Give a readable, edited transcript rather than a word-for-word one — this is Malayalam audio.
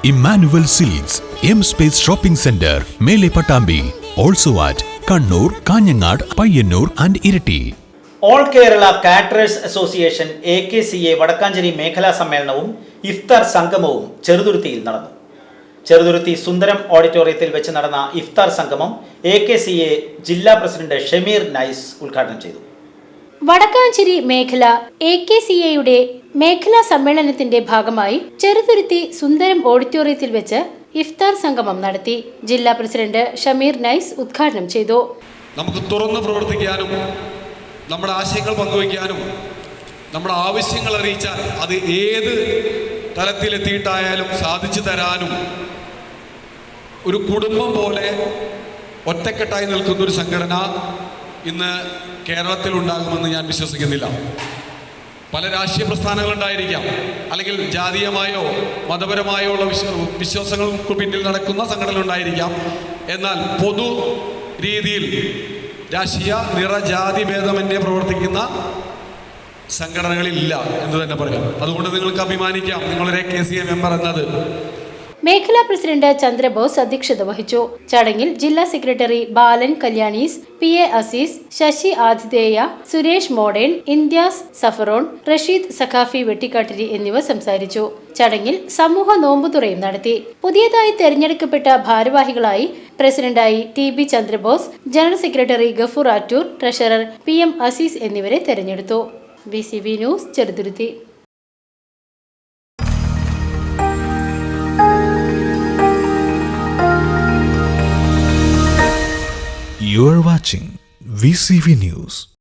Emmanuel Silks, M Space Shopping Center, Mele Patambi. Also at Kannur, Kanyanad, Payyanur and Irati. All Kerala Caterers Association AKCA Vadakkanchery മേഖലാ സമ്മേളനവും ഇഫ്താർ സംഗമവും ചെറുതുരുത്തിയിൽ നടന്നു. ചെറുതുരുത്തി സുന്ദരം ഓഡിറ്റോറിയത്തിൽ വെച്ച് നടന്ന ഇഫ്താർ സംഗമം AKCA ജില്ലാ പ്രസിഡന്റ് ഷമീർ നൈസ് ഉദ്ഘാടനം ചെയ്തു. വടക്കാഞ്ചേരി മേഖല AKCAയുടെ മേഖലാ സമ്മേളനത്തിന്റെ ഭാഗമായി ചെറുതുരുത്തി സുന്ദരം ഓഡിറ്റോറിയത്തിൽ വെച്ച് ഇഫ്താർ സംഗമം നടത്തി. ജില്ലാ പ്രസിഡന്റ് ഷമീർ നൈസ് ഉദ്ഘാടനം ചെയ്തു. നമുക്ക് തുറന്ന് പ്രവർത്തിക്കാനും നമ്മുടെ ആശയങ്ങൾ പങ്കുവയ്ക്കാനും നമ്മുടെ ആവശ്യങ്ങൾ അറിയിച്ചാൽ അത് ഏത് തലത്തിലെത്തിയിട്ടായാലും സാധിച്ചു തരാനും ഒരു കുടുംബം പോലെ ഒറ്റക്കെട്ടായി നിൽക്കുന്ന ഒരു സംഘടന ഇന്ന് കേരളത്തിൽ ഉണ്ടാകുമെന്ന് ഞാൻ വിശ്വസിക്കുന്നില്ല. പല രാഷ്ട്രീയ പ്രസ്ഥാനങ്ങളുണ്ടായിരിക്കാം, അല്ലെങ്കിൽ ജാതീയമായോ മതപരമായോ ഉള്ള വിശ്വാസങ്ങൾക്ക് പിന്നിൽ നടക്കുന്ന സംഘടന ഉണ്ടായിരിക്കാം. എന്നാൽ പൊതു രീതിയിൽ രാഷ്ട്രീയ നിറജാതി ഭേദമന്യേ പ്രവർത്തിക്കുന്ന സംഘടനകളില്ല എന്ന് തന്നെ പറയാം. അതുകൊണ്ട് നിങ്ങൾക്ക് അഭിമാനിക്കാം നിങ്ങളൊരു AKCA മെമ്പർ എന്നത്. മേഖലാ പ്രസിഡന്റ് ചന്ദ്രബോസ് അധ്യക്ഷത വഹിച്ചു. ചടങ്ങിൽ ജില്ലാ സെക്രട്ടറി ബാലൻ കല്യാണീസ്, PA അസീസ്, ശശി ആതിഥേയ, സുരേഷ് മോഡേൺ, ഇന്ത്യാസ് സഫറോൺ, റഷീദ് സഖാഫി വെട്ടിക്കാട്ടിരി എന്നിവർ സംസാരിച്ചു. ചടങ്ങിൽ സമൂഹ നോമ്പുതുറയും നടത്തി. പുതിയതായി തെരഞ്ഞെടുക്കപ്പെട്ട ഭാരവാഹികളായി പ്രസിഡന്റായി TB Chandrabose, general secretary Gafoor Attoor, treasurer PM Azeez എന്നിവരെ തെരഞ്ഞെടുത്തു. VCV news, Cheruthuruthy. You are watching VCV News.